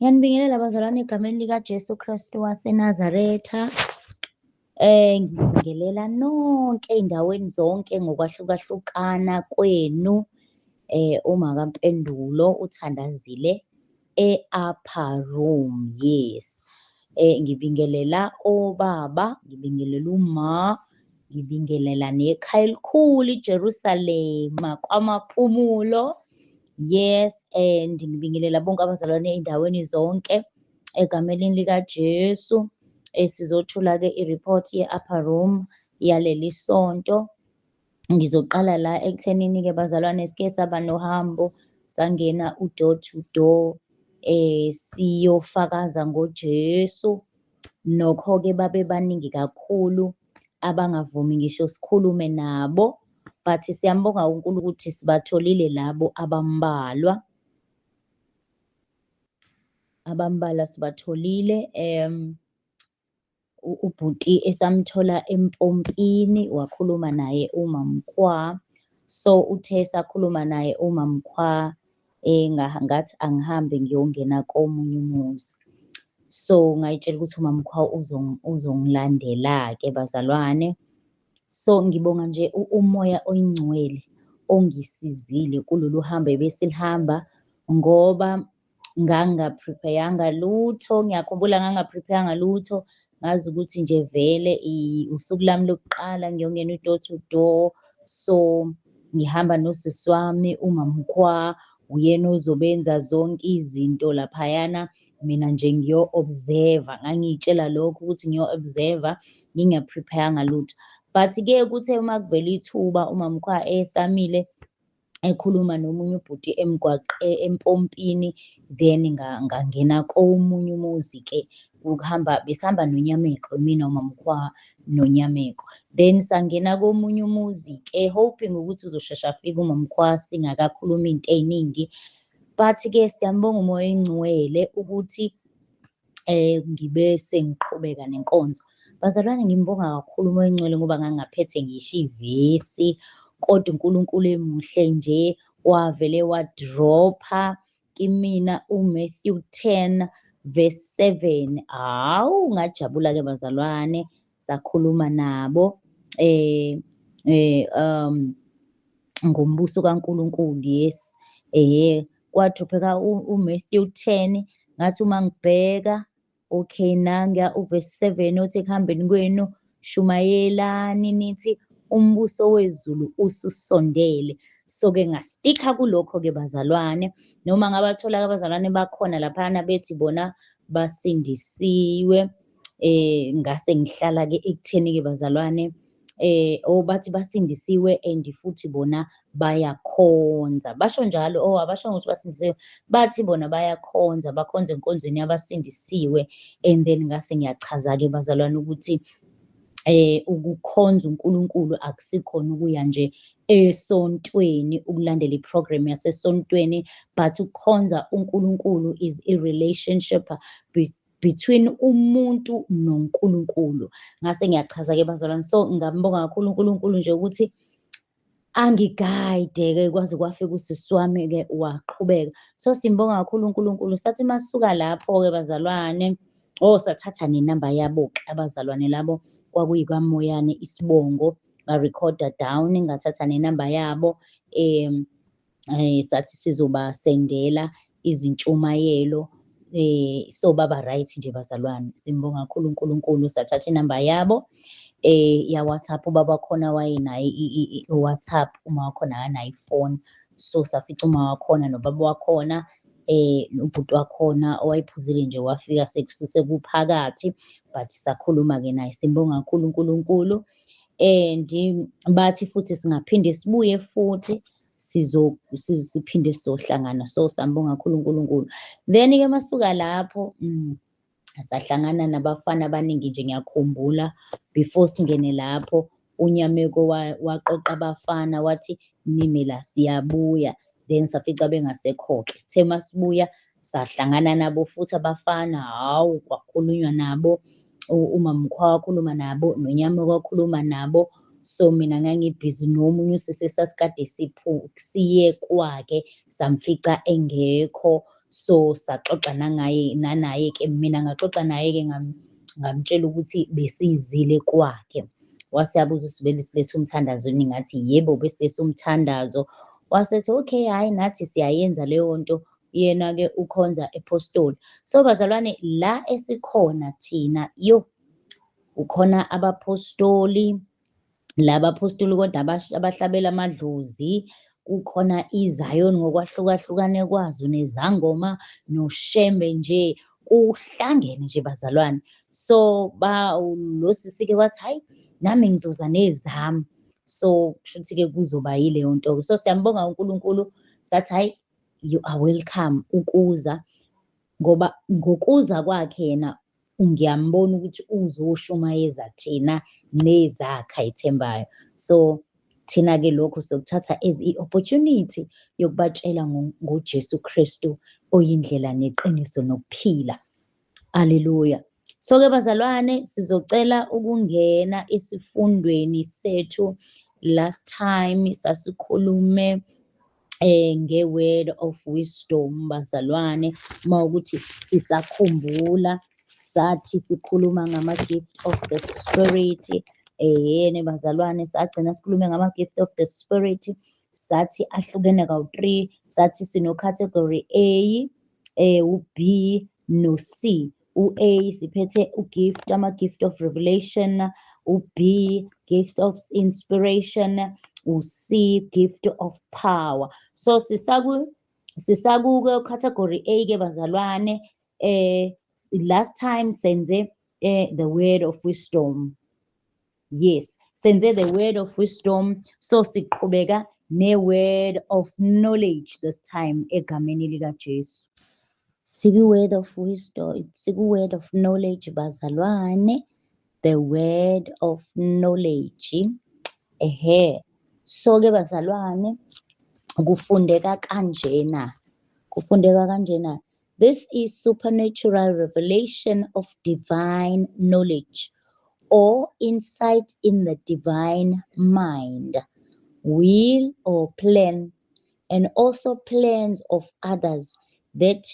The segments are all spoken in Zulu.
Ngiyanibingelela bazalwane egameni likaJesu Kristu waseNazaretha. Ngibingelela nonke ey'ndaweni zonke ngokwahlukahlukana kwenu. Uma kaMpendulo uthandazile e-upper room, yes. Ngibingelela obaba, ngibingelela uma, ngibingelela nekhaya elikhulu iJerusalema kwaMapumulo. Yes, and ngibingelela bonke abazalwane ey'ndaweni zonke egamelini likaJesu. Sizothula-ke i-report ye-upper room yaleli sonto. Ngizoqala la ekuthenini-ke bazalwane sike saba nohambo sangena u-door to door siyofakaza ngoJesu. Nokho-ke babe baningi kakhulu abangavumi ngisho sikhulume nabo, but siyambonga uNkulunkulu ukuthi sibatholile labo abambalwa sibatholile. Ubhuti esamthola eMpompini wakhuluma naye uMamkhwa. So uthe sakhuluma naye uMamkhwa ngathi angihambe ngiyongena komunye umuzi. So ngayitshela ukuthi uMamkhwa uzongilandela-ke bazalwane. So ngibonga nje umoya oyingcwele ongisizile kulolu hambo ebesilihamba, ngoba ngangingapripeyanga lutho. Ngiyakhumbula ngangingapripeyanga lutho, ngazi ukuthi nje vele usuku lami lokuqala ngiyongena u-door to door. So ngihamba nosisi wami uMamkhwa, uyena ozobenza zonke izinto laphayana, mina nje ngiyo-observe-a. Ngangiy'tshela lokho ukuthi ngiyo-observe-a ngingapripeyanga lutho. But-ke kuthe uma kuvela ithuba uMamkhwa esamile ekhuluma nomunye ubhuti eMpompini, then ngangena komunye umuzi-ke besihamba noNyameko, mina uMamkhwa noNyameko. Then sangena komunye umuzi-ke hoping ukuthi uzosheshe afike uMamkhwa singakakhulumi iy'nto ey'ningi. But-ke siyambonga umoya oyingcwele ukuthi ngibe sengiqhubeka nenkonzo. Bazalwane ngimbonga kakhulu umoya oyingcwele ngoba ngangingaphethe ngisho ivesi, kodwa uNkulunkulu emuhle nje wavele wadropha kimina uMathew 10:7. Hawu, ngajabula-ke bazalwane, sakhuluma nabo ngombuso kaNkulunkulu, yes. Kwadropheka uMathew 10, ngathi uma ngibheka, okay, nanguya uvesi 7 othi ekuhambeni kwenu shumayelani nithi umbuso wezulu ususondele. So-ke ngastikha kulokho-ke bazalwane, noma ngabathola-ke abazalwane bakhona laphana bethi bona basindisiwe. Ngase ngihlala-ke ekutheni-ke bazalwane bathi basindisiwe and futhi bona bayakhonza. Basho njalo, abashongo ukuthi basindisiwe, bathi bona bayakhonza, bakhonza enkonzweni yabasindisiwe. And then ngase ngiyachaza-ke bazalwane ukuthi ukukhonza uNkulunkulu akusikhona ukuya nje esontweni ukulandela iprogram yasesontweni, but ukukhonza uNkulunkulu is a relationship between umuntu noNkulunkulu. Ngase ngiyachaza-ke bazalwane. So ngambonga kakhulu uNkulunkulu nje ukuthi angigayide-ke kwaze kwafika usisi wami-ke waqhubeka. So simbonga kakhulu uNkulunkulu. Sathi masuka lapho-ke bazalwane, sathatha nenamba yabo-ke abazalwane labo, kwakuyikaMoyane Isibongo, ngarekhoda down, ngathatha nenamba yabo. Sathi sizobasendela izintshumayelo, so baba right nje bazalwane. Simbonga kakhulu uNkulunkulu. Sathatha inamba yabo ya-WhatsApp. Ubaba wakhona wayenayo i-WhatsApp, uma wakhona akanayo ifoni. So safica uma wakhona nobaba wakhona, ubhuti wakhona owayephuzile nje wafika sekuphakathi, but sakhuluma-ke naye. Simbonga kakhulu uNkulunkulu. And bathi futhi singaphinde sibuye futhi siphinde sizohlangana. So sambonga kakhulu uNkulunkulu. Then-ke masuka lapho sahlangana nabafana abaningi nje. Ngiyakhumbula before singene lapho uNyameko waqoqa abafana wathi nime la siyabuya. Then safica bengasekho-ke. Sithe masibuya sahlangana nabo futhi abafana, hawu kwakhulunywa nabo. uMamkhwa wakhuluma nabo, noNyameko wakhuluma nabo. So mina ngangibhizi nomunye usisi esasikade siye kwakhe, samfica engekho. So saxoxa nanaye-ke mina ngaxoxa naye-ke ngamtshela ukuthi besizile kwakhe. Wase yabuza ukuthi belisilethe umthandazo yini, ngathi yebo besilethe umthandazo. Wasethi okay, hhayi nathi siyayenza leyo nto, yena-ke ukhonza ePostoli. So bazalwane, la esikhona thina ukhona abaphostoli, laba aphostoli kodwa abahlabela amadlozi, kukhona iZion ngokwahlukahlukane kwazo, nezangoma, noShembe, nje kuhlangene nje bazalwane. So lo sisi-ke wathi hhayi nami ngizoza nezami. So kushuthi-ke kuzoba yileyo nto-ke. So siyambonga uNkulunkulu, sathi hhayi you are welcome ukuza, ngoba ngokuza kwakhe yena ngiyambona ukuthi uzoshumayeza thina nezakhe ayithembayo. So thina-ke lokho sokuthatha as i-opportunity yokubatshela ngoJesu Kristu oyindlela neqiniso nokuphila. Haleluya. So-ke bazalwane, sizocela ukungena esifundweni sethu. Last time sasikhulume nge-word of wisdom bazalwane, mawukuthi sisakhumbula, sathi sikhuluma ngama-gift of the spirit. Yena bazalwane, sagcina sikhulume ngama-gift of the spirit, sathi ahlukene kawu-3. Sathi sino-category A, u-B no-C. U-A siphethe ama-gift of revelation, u-B gift of inspiration, u-C gift of power. So sisaku category A-ke bazalwane. Last time senze the word of wisdom. Yes, senze the word of wisdom. So siqhubeka ne-word of knowledge this time egameni likaJesu. Siku-word of wisdom, siku-word of knowledge bazalwane, the word of knowledge. So-ke bazalwane, kufundeka kanjena. This is supernatural revelation of divine knowledge or insight in the divine mind, will or plan, and also plans of others that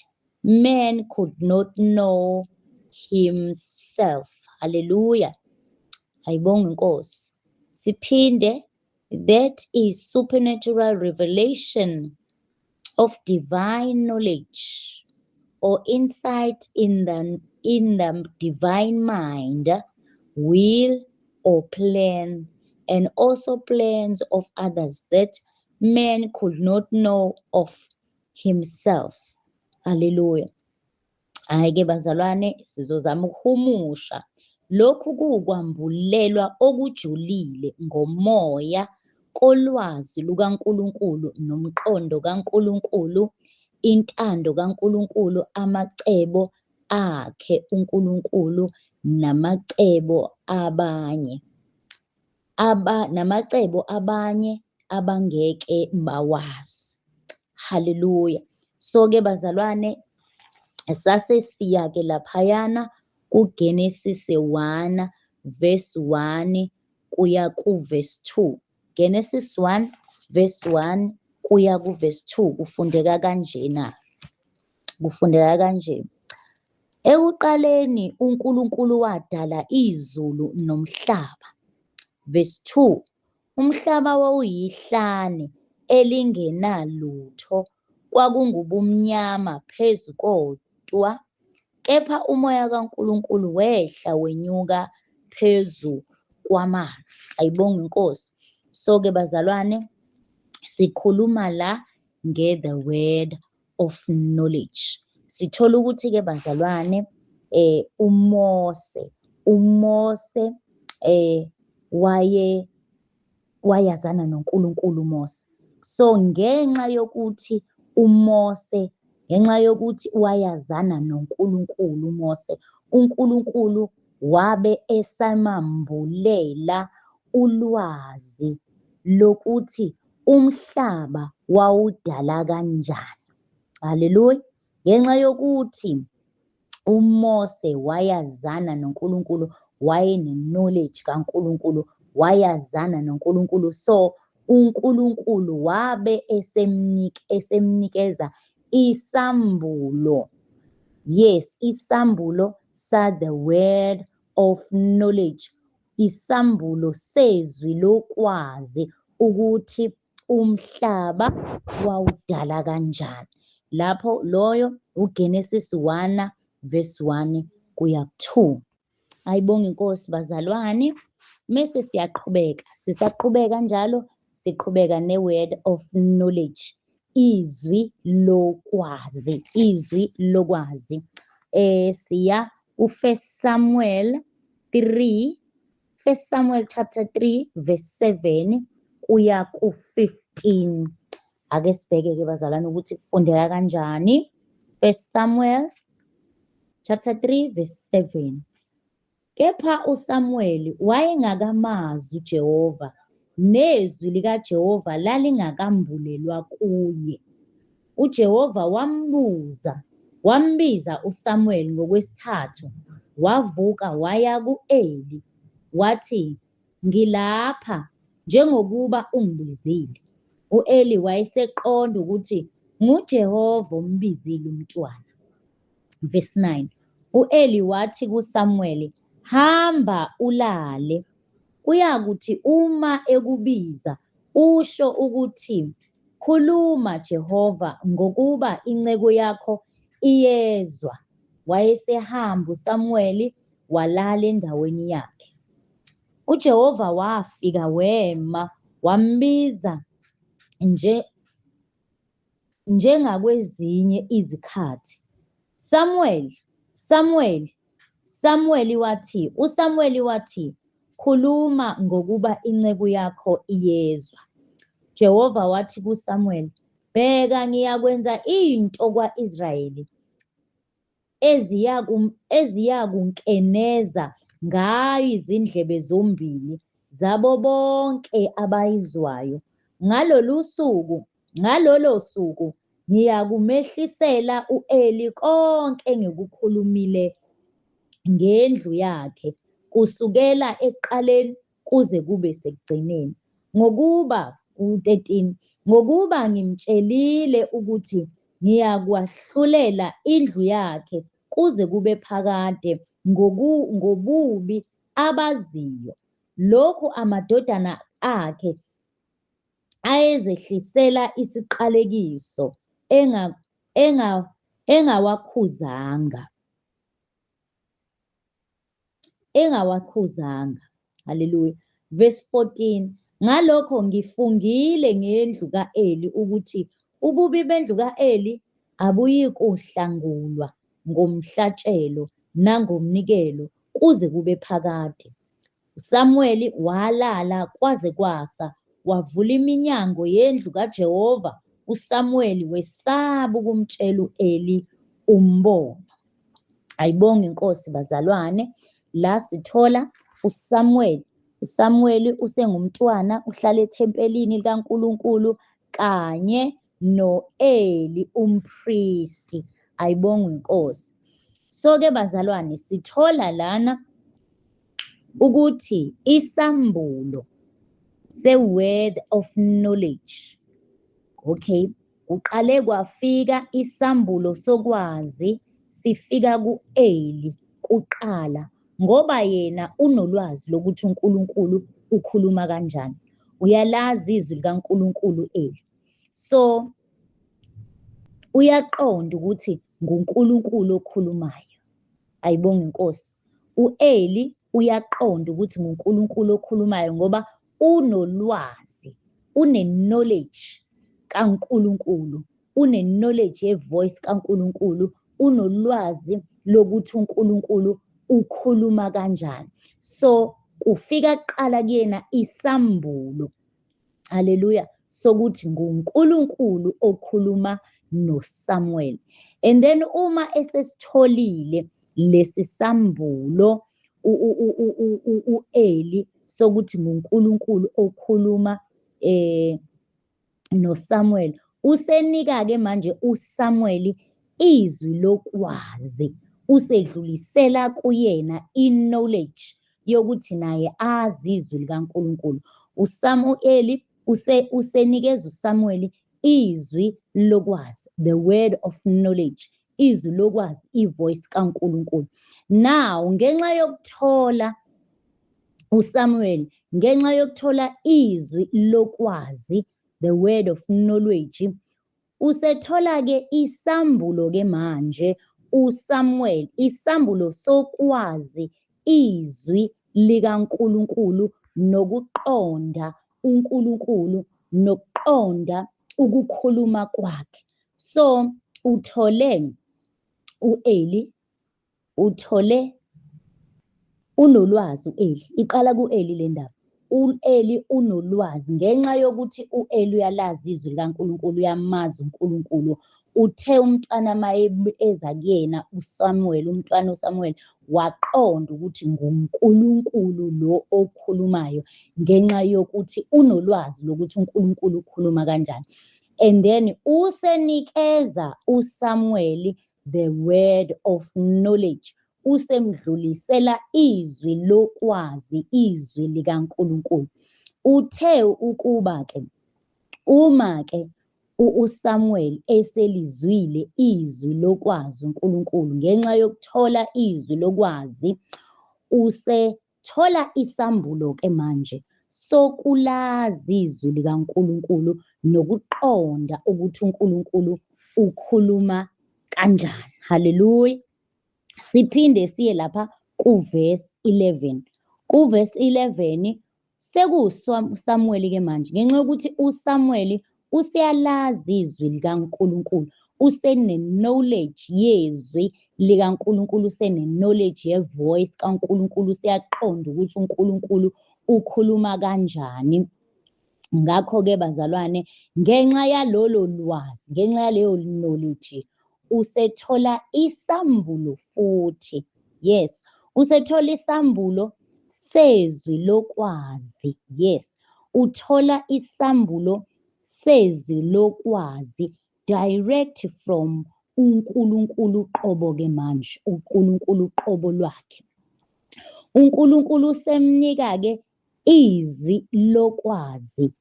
man could not know himself. Hallelujah. Ayibonge Nkosi. Siphinde, that is supernatural revelation of divine knowledge or insight in the divine mind, will or plan, and also plans of others that man could not know of himself. Hallelujah. Hhayi-ke bazalwane, sizozama ukuhumusha. Lokhu kuwukwambulelwa okujulile ngomoya kolwazi lukaNkulunkulu nomqondo kaNkulunkulu, intando kaNkulunkulu, amacebo akhe uNkulunkulu namacebo abanye abangeke bawazi. Hallelujah. So-ke bazalwane, sasesiya-ke laphayana kuGenesis 1 verse 1 kuya ku-verse 2. Genesis 1 verse 1 kuya ku-verse 2 kufundeka kanje. Ekuqaleni uNkulunkulu wadala izulu nomhlaba. Verse 2, umhlaba wawuyihlane elingenalutho, kwakungubumnyama phezu kodwa, kepha umoya kaNkulunkulu wehla wenyuka phezu kwamanzi. Ayibonge Inkosi. So-ke bazalwane, sikhuluma la the word of knowledge. Sithola ukuthi-ke bazalwane, uMose wayazana noNkulunkulu uMose. So ngenxa yokuthi wayazana noNkulunkulu uMose, uNkulunkulu wabe esamambulela ulwazi lokuthi umhlaba wawudala kanjani. Haleluya. Ngenxa yokuthi uMose wayazana noNkulunkulu, wayene-knowledge kaNkulunkulu, wayazana noNkulunkulu. So uNkulunkulu wabe esemnikeza isambulo. Yes, isambulo sa the word of knowledge. Isambulo sezwi lokwazi ukuthi umhlaba wawudala kanjani. Lapho loyo uGenesis 1 verse 1 kuya ku-2. Ayibonge inkosi bazalwane. Mese sisaqhubeka njalo, siqhubeka ne-word of knowledge. Izwi lokwazi. Siya ku-1 Samuel 3, 1 Samuel chapter 3 verse 7 kuya ku-15. Ake sibheke-ke bazalwane ukuthi kufundeka kanjani. 1 Samuel chapter 3 verse 7. Kepha uSamuel wayengakamazi uJehova, nezwi likaJehova lalingakambulelwa kuye. uJehova wambiza uSamuel ngokwesithathu, wavuka waya ku-Eli, wathi, "Ngilapha, njengokuba ungibizile." U-Eli wayeseqonda ukuthi nguJehova ombizile umntwana. Verse 9. U-Eli wathi kuSamuel, "Hamba ulale. Kuyakuthi uma ekubiza usho ukuthi, 'Khuluma Jehova, ngokuba inceku yakho iyezwa.'" Wayesehamba uSamuel walala endaweni yakhe. uJehova wafika wema, wambiza njengakwezinye izikhathi. "Samuel, Samuel." uSamuel wathi, "Khuluma, ngokuba inceku yakho iyezwa." Jehova wathi kuSamuel, "Bheka, ngiyakwenza into kwa-Israyeli eziyakunkeneza ngayo izindlebe zombili zabo bonke abayizwayo. Ngalolo suku ngiyakumehlisela u-Eli konke engikukhulumile ngendlu yakhe kusukela ekuqaleni kuze kube sekugcineni. U-13, ngokuba ngimtshelile ukuthi ngiyakwahlulela indlu yakhe kuze kube phakade ngobubi abaziyo. Lokhu amadodana akhe ayezehlisela isiqalekiso engawakhuzanga. Haleluya. Verse 14. Ngalokho ngifungile ngendlu ka-Eli ukuthi ububi bendlu ka-Eli abuyikuhlangulwa ngomhlatshelo nangomnikelo kuze kube phakade. uSamuel walala kwaze kwasa, wavula iminyango yendlu kaJehova. uSamuel wesaba ukumtshela u-Eli umbono. Ayibonge inkosi bazalwane. La sithola uSamuel usengumntwana, uhlala ethempelini likaNkulunkulu kanye no-Eli umpristi. Ayibonge inkosi. So-ke bazalwane, sithola lana ukuthi isambulo se-word of knowledge. Okay, kuqale kwafika isambulo sokwazi, sifika ku-Eli kuqala, ngoba yena unolwazi lokuthi uNkulunkulu ukhuluma kanjani. Uyalazi izwi likaNkulunkulu Eli. So uyaqonda ukuthi nguNkulunkulu okhulumayo. Ayibonge inkosi. U-Eli uyaqonda ukuthi nguNkulunkulu okhulumayo ngoba unolwazi, une-knowledge kaNkulunkulu, une-knowledge ye-voice kaNkulunkulu, unolwazi lokuthi uNkulunkulu ukhuluma kanjani. So kufika kuqala kuyena isambulo, haleluya, sokuthi nguNkulunkulu okhuluma noSamuel. And then uma esesitholile lesi sambulo u-Eli sokuthi nguNkulunkulu okhuluma noSamuel, usenika-ke manje uSamuel izwi lokwazi, usedlulisela kuyena i-knowledge yokuthi naye azi izwi likaNkulunkulu. uSamuel usenikeza uSamuel izwi lokwazi, the word of knowledge, izwi lokwazi, ivoice kaNkulunkulu. Now ngenxa yokuthola uSamuel, ngenxa yokuthola izwi lokwazi, the word of knowledge, usethola-ke isambulo-ke manje uSamuel, isambulo sokwazi izwi likaNkulunkulu nokuqonda uNkulunkulu nokuqonda ukukhuluma kwakhe. So uthole u-Eli, uthole unolwazi u-Eli, iqala ku-Eli le ndaba. U-Eli unolwazi ngenxa yokuthi u-Eli uyalazi izwi likaNkulunkulu, uyamazi uNkulunkulu. Uthe umntwana maye eza kuyena uSamuel, umntwana uSamuel waqonda ukuthi nguNkulunkulu lo okhulumayo ngenxa yokuthi unolwazi lokuthi uNkulunkulu ukhuluma kanjani. And then usenikeza uSamuel the word of knowledge, usemdlulisela izwi lokwazi, izwi likaNkulunkulu. Uthe ukuba-ke uma-ke uSamuel eselizwile izwi lokwazi uNkulunkulu ngenxa yokuthola izwi lokwazi, usethola isambulo-ke manje sokulazi izwi likaNkulunkulu nokuqonda ukuthi uNkulunkulu ukhuluma kanjani. Hallelujah. Siphinde siye lapha kuverse 11. Kuverse 11 sekuSamuel-ke manje ngenxa yokuthi uSamuel useyalazi izwi likaNkulunkulu, usene-knowledge yezwi likaNkulunkulu, usene-knowledge ye-voice kaNkulunkulu, useyaqonda ukuthi uNkulunkulu ukhuluma kanjani. Ngakho-ke bazalwane, ngenxa yalolo lwazi, ngenxa yaleyo knowledge, usethola isambulo futhi. Yes, usethola isambulo sezwi lokwazi. Yes, uthola isambulo sezwi lokwazi direct from uNkulunkulu qobo-ke manje, uNkulunkulu qobo lwakhe. uNkulunkulu semnika-ke izwi lokwazi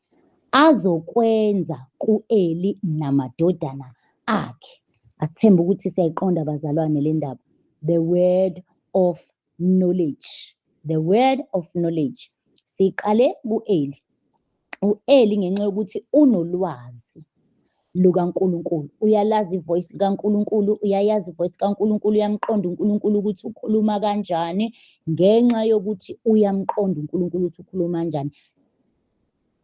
azokwenza ku-Eli namadodana akhe. Asithembe ukuthi siyayiqonda bazalwane le ndaba. The word of knowledge, the word of knowledge. Siqale ku-Eli. U-Eli ngenxa yokuthi unolwazi lukaNkulunkulu, uyalazi ivoice likaNkulunkulu, uyayazi ivoice kaNkulunkulu, uyamqonda uNkulunkulu ukuthi ukhuluma kanjani. Ngenxa yokuthi uyamqonda uNkulunkulu ukuthi ukhuluma kanjani,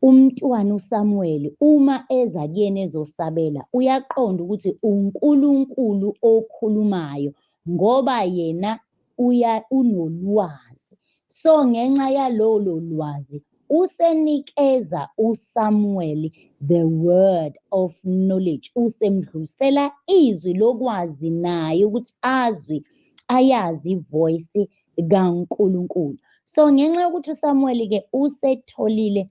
umntwana uSamuel uma eza kuyena ezosabela uyaqonda ukuthi uNkulunkulu okhulumayo ngoba yena unolwazi. So ngenxa yalolo lwazi usenikeza uSamuel the word of knowledge, usemdlulisela izwi lokwazi naye ukuthi ayazi ivoice kaNkulunkulu. So ngenxa yokuthi uSamuel-ke usetholile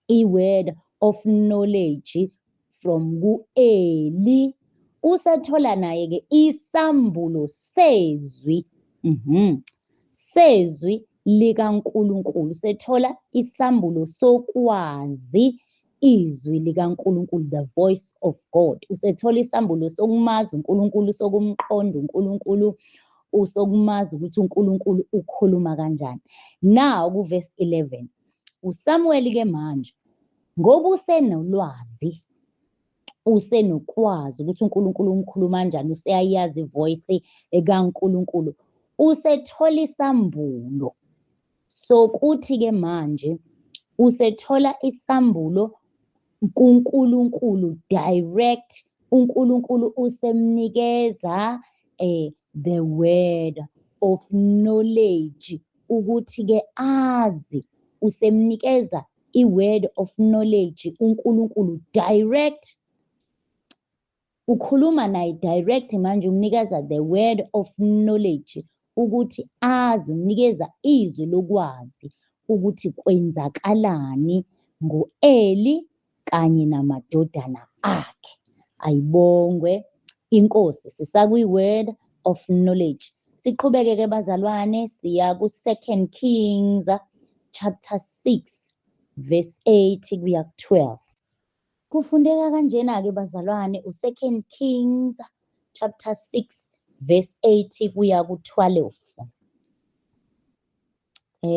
i-word of knowledge from ku-Eli, usethola naye-ke isambulo sezwi sezwi likaNkulunkulu, usethola isambulo sokwazi izwi likaNkulunkulu, the voice of God. Usethola isambulo sokumazi uNkulunkulu, sokumqonda uNkulunkulu, usokumazi ukuthi uNkulunkulu ukhuluma kanjani. Now kuverse 11, uSamuel-ke manje ngoba usenolwazi, usenokwazi ukuthi uNkulunkulu umkhuluma kanjani, useyayazi ivoice kaNkulunkulu, usethola isambulo sokuthi-ke manje usethola isambulo kuNkulunkulu direct. uNkulunkulu usemnikeza the word of knowledge ukuthi-ke azi, usemnikeza i-word of knowledge uNkulunkulu direct, ukhuluma naye direct manje, umnikeza the word of knowledge ukuthi azi, umnikeza izwi lokwazi ukuthi kwenzakalani ngo-Eli kanye namadodana akhe. Ayibongwe inkosi. Sisakwi-word of knowledge. Siqhubeke-ke bazalwane, siya ku-2 Kings chapter 6 verse 8 kuya ku-12. Kufundeka kanjena-ke bazalwane u-2 Kings chapter 6 verse 8 kuya ku-12.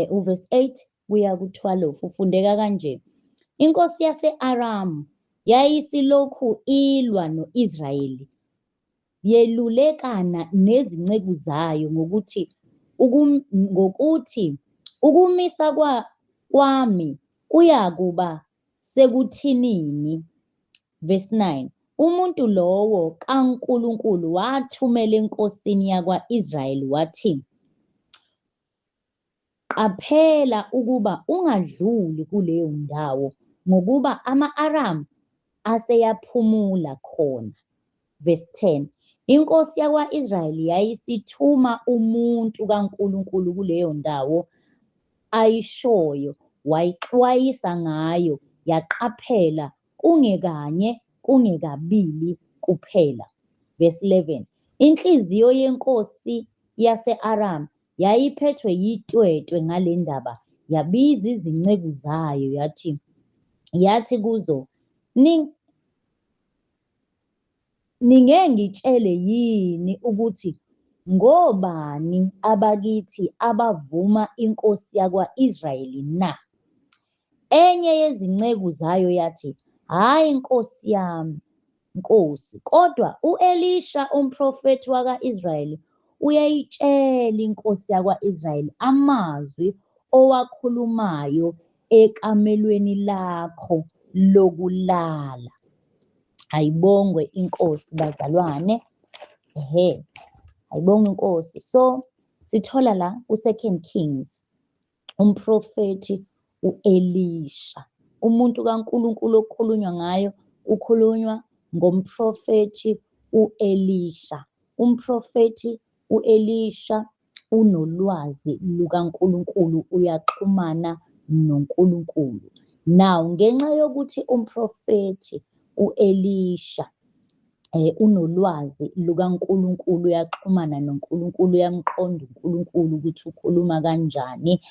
Uverse 8 kuya ku-12 ufundeka kanje. Inkosi yase-Aramu yayisilokhu ilwa no-Israyeli yelulekana nezinceku zayo ngokuthi ukumisa kwami kuyakuba sekuthinini. Verse 9 umuntu lowo kaNkulunkulu wathumela enkosini yakwa-Israyeli wathi, qaphela ukuba ungadluli kuleyo ndawo ngokuba ama-Aramu aseyaphumula khona. Verse 10 inkosi yakwa-Israyeli yayisithuma umuntu kaNkulunkulu kuleyo ndawo ayishoyo, wayixwayisa ngayo, yaqaphela kungekanye kungekabili kuphela. Verse 11 inhliziyo yenkosi yase-Aramu yayiphethwe yitwetwe ngale ndaba, yabiza izinceku zayo yathi kuzo, ningengitshele yini ukuthi ngobani abakithi abavuma inkosi yakwa-Israyeli na? Enye yezinceku zayo yathi, hhayi nkosi yami, nkosi, kodwa u-Elisha umprofethi waka-Israyeli uyayitshela inkosi yakwa-Israyeli amazwi owakhulumayo ekamelweni lakho lokulala. Ayibongwe inkosi bazalwane. Ayibongwe inkosi. So sithola la ku-2 Kings umprofethi u-Elisha, umuntu kaNkulunkulu okukhulunywa ngayo, ukhulunywa ngomprofethi u-Elisha. Umprofethi u-Elisha unolwazi lukaNkulunkulu, uyaxhumana noNkulunkulu. Now ngenxa yokuthi umprofethi u-Elisha unolwazi lukaNkulunkulu, uyaxhumana noNkulunkulu, uyamqonda uNkulunkulu ukuthi ukhuluma kanjani.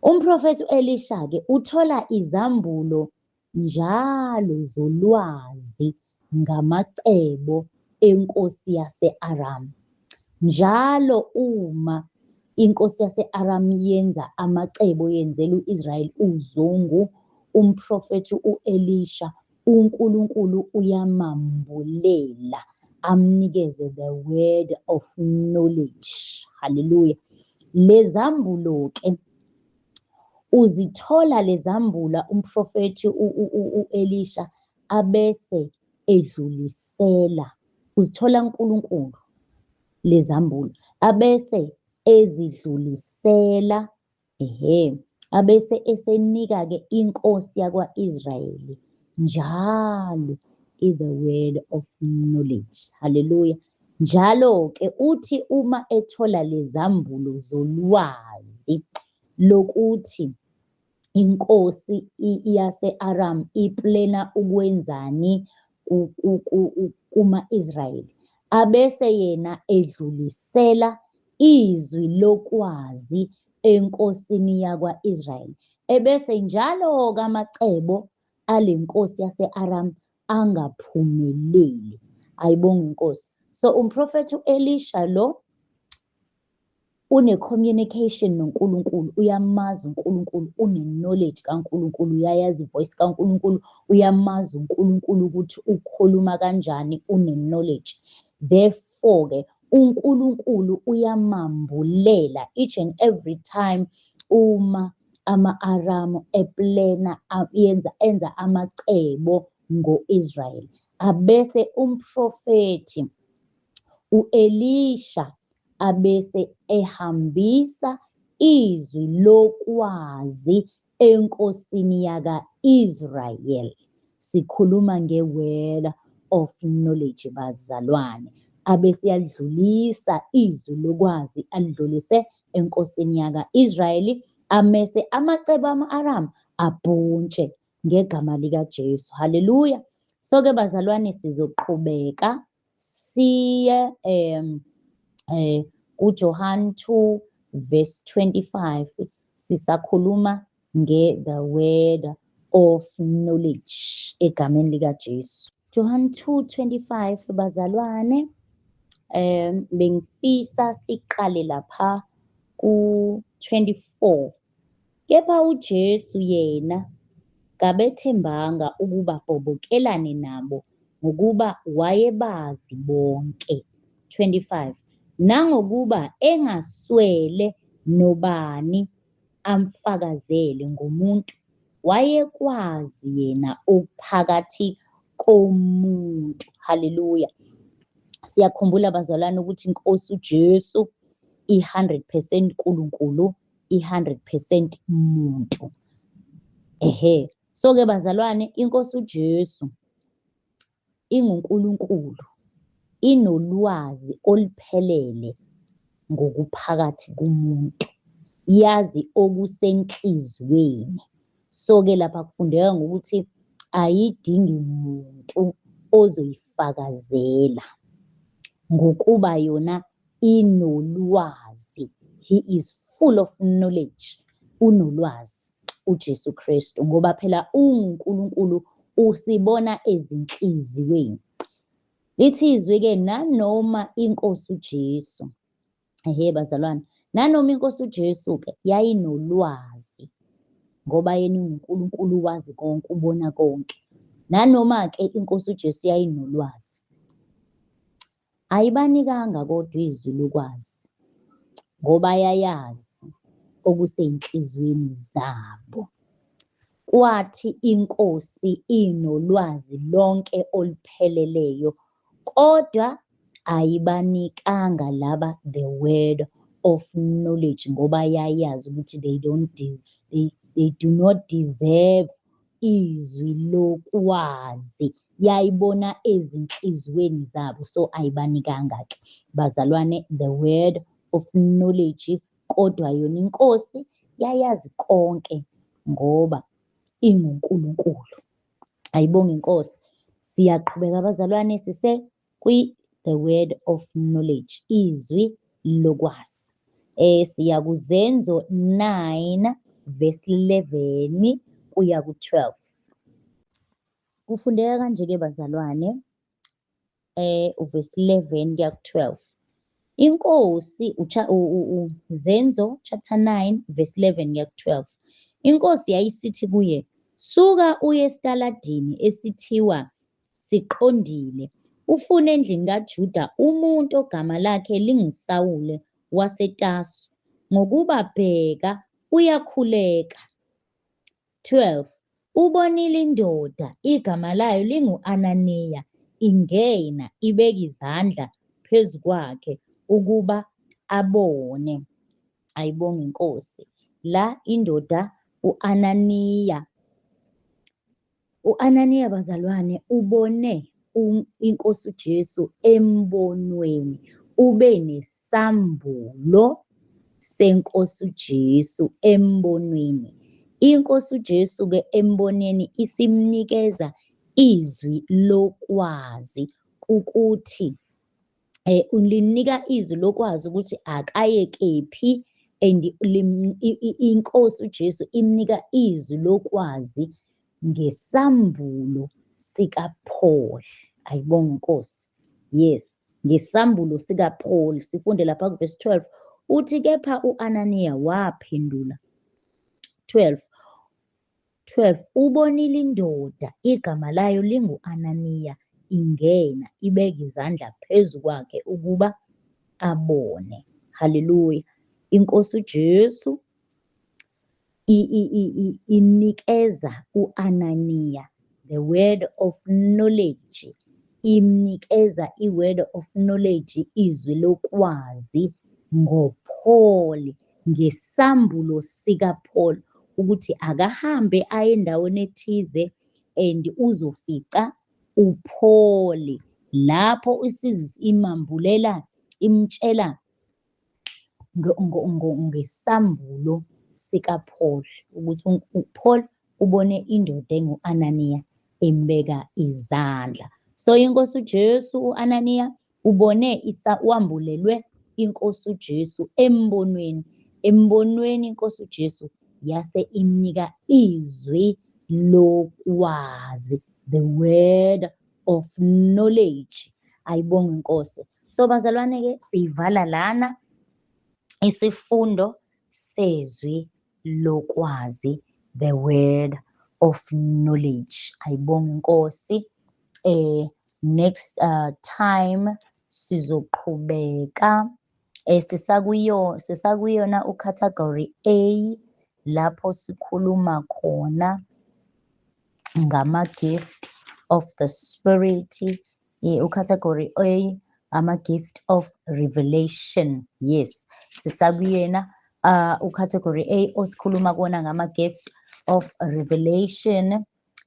Umprofethi u-Elisha-ke uthola izambulo njalo zolwazi ngamacebo enkosi yase-Aramu. Njalo uma inkosi yase-Aramu yenza amacebo, yenzela u-Israyeli uzungu, umprofethi u-Elisha uNkulunkulu uyamambulela, amnikeze the word of knowledge. Hallelujah. Lezambulo-ke uzithola lezambula umprofethi u-Elisha abese edlulisela, uzithola uNkulunkulu lezambulo abese ezidlulisela, abese esenika-ke inkosi yakwa-Israyeli njalo the word of knowledge. Hallelujah. Njalo-ke uthi uma ethola lezambulo zolwazi lokuthi inkosi yase-Aramu iplena ukwenzani kuma-Israyeli, abese yena edlulisela izwi lokwazi enkosini yakwa-Israyeli, ebese njalo-ke amacebo ale nkosi yase-Aramu angaphumeleli. Ayibonge inkosi. So umprofethi u-Elisha lo une-communication noNkulunkulu, uyamazi uNkulunkulu, une-knowledge kaNkulunkulu, uyayazi ivoice kaNkulunkulu, uyamazi uNkulunkulu ukuthi ukhuluma kanjani, une-knowledge. Therefore-ke uNkulunkulu uyamambulela each and every time uma ama-Aramu eplena enza amacebo ngo-Israyeli, abese umprofethi u-Elisha abese ehambisa izwi lokwazi enkosini yaka-Israyeli. Sikhuluma nge-word of knowledge bazalwane. Abese yadlulisa izwi lokwazi, alidlulise enkosini yaka-Israyeli, amese amacebo ama-Aramu abhuntshe ngegama likaJesu. Haleluya. So-ke bazalwane sizoqhubeka siye uJohn 2 verse 25 sisakhuluma the word of knowledge egameni likaJesu. John 2:25 bazalwane, bengifisa siqale lapha ku-24. Kepha uJesu yena kabethembanga ukuba abhobokelane nabo ngokuba wayebazi bonke. 25. Nangokuba engaswele nobani amfakazele ngomuntu, wayekwazi yena okuphakathi komuntu. Haleluya. Siyakhumbula bazalwane ukuthi iNkosi uJesu 100% uNkulunkulu, 100% umuntu. So-ke bazalwane, iNkosi uJesu inguNkulunkulu, inolwazi oluphelele ngokuphakathi kumuntu, yazi okusenhliziyweni. So-ke lapha kufundeka ngokuthi ayidingi muntu ozoyifakazela ngokuba yona inolwazi. He is full of knowledge, unolwazi uJesu Kristu, ngoba phela unguNkulunkulu, usibona ezinhliziyweni. Lithi izwi-ke nanoma iNkosi uJesu, bazalwane, nanoma iNkosi uJesu-ke yayinolwazi ngoba yena unguNkulunkulu, wazi konke, ubona konke. Nanoma-ke iNkosi uJesu yayinolwazi, ayibanikanga kodwa izwi lokwazi ngoba yayazi okusey'nhliziyweni zabo. Kwathi iNkosi inolwazi lonke olupheleleyo, kodwa ayibanikanga laba the word of knowledge ngoba yayazi ukuthi they do not deserve izwi lokwazi. Yayibona ezinhliziyweni zabo, so ayibanikanga-ke bazalwane the word of knowledge, kodwa yona iNkosi yayazi konke ngoba inguNkulunkulu. Ayibonge iNkosi. Siyaqhubeka bazalwane, sise kwi-the word of knowledge, izwi lokwazi. Siya kuZenzo 9 verse 11 kuya ku-12. Kufundeka kanje-ke bazalwane, uverse 11 kuya ku-12. Inkosi, Zenzo chapter 9 verse 11 kuya ku-12. Inkosi yayisithi kuye, suka uye esitaladini esithiwa Siqondile, ufune endlini kaJuda umuntu ogama lakhe linguSawule waseTasu, ngokuba bheka uyakhuleka. 12. Ubonile indoda igama layo lingu-Ananiya ingena ibeka izandla phezu kwakhe ukuba abone. Ayibonge iNkosi. La indoda u-Ananiya bazalwane ubone iNkosi uJesu embonweni, ube nesambulo seNkosi uJesu embonweni. iNkosi uJesu-ke emboneni isimnikeza izwi lokwazi ukuthi linika izwi lokwazi ukuthi akayekephi, and iNkosi uJesu imnika izwi lokwazi ngesambulo sikaPaul. Ayibonge iNkosi. Yes, ngesambulo sikaPaul. Sifunde lapha kuverse 12 uthi, kepha u-Ananiya waphendula. 12. Ubonile indoda igama layo lingu-Ananiya ingena ibeka izandla phezu kwakhe ukuba abone. Haleluya. iNkosi uJesu inikeza u-Ananiya the word of knowledge, imnikeza i-word of knowledge, izwi lokwazi ngoPaul, ngesambulo sikaPaul, ukuthi akahambe aye endaweni ethize and uzofica uPaul lapho imambulela imtshela ngesambulo sikaPaul ukuthi uPaul ubone indoda engu-Ananiya embeka izandla. So iNkosi uJesu u-Ananiya ubone wambulelwe iNkosi uJesu embonweni. Embonweni iNkosi uJesu yase imnika izwi lokwazi, the word of knowledge. Ayibonge Nkosi. So bazalwane-ke siyivala lana isifundo sezwi lokwazi, the word of knowledge. Ayibonge Nkosi. Next time sizoqhubeka sisakuyona ucategory A, lapho sikhuluma khona ngama-gift of the spirit. Ucategory A, ama-gift of revelation. Yes, sisakuyena ucategory A osikhuluma kona ngama-gift of revelation.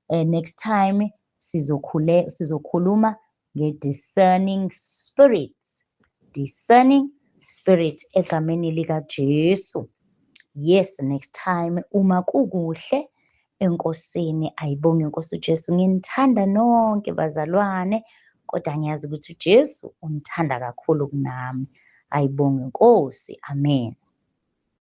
Next time sizokhuluma nge-discerning spirits, discerning spirit egameni likaJesu. Yes, next time uma kukuhle enkosini. Ayibonge Nkosi uJesu. Nginithanda nonke bazalwane, kodwa ngiyazi ukuthi uJesu unithanda kakhulu kunami. Ayibonge Nkosi. Amen.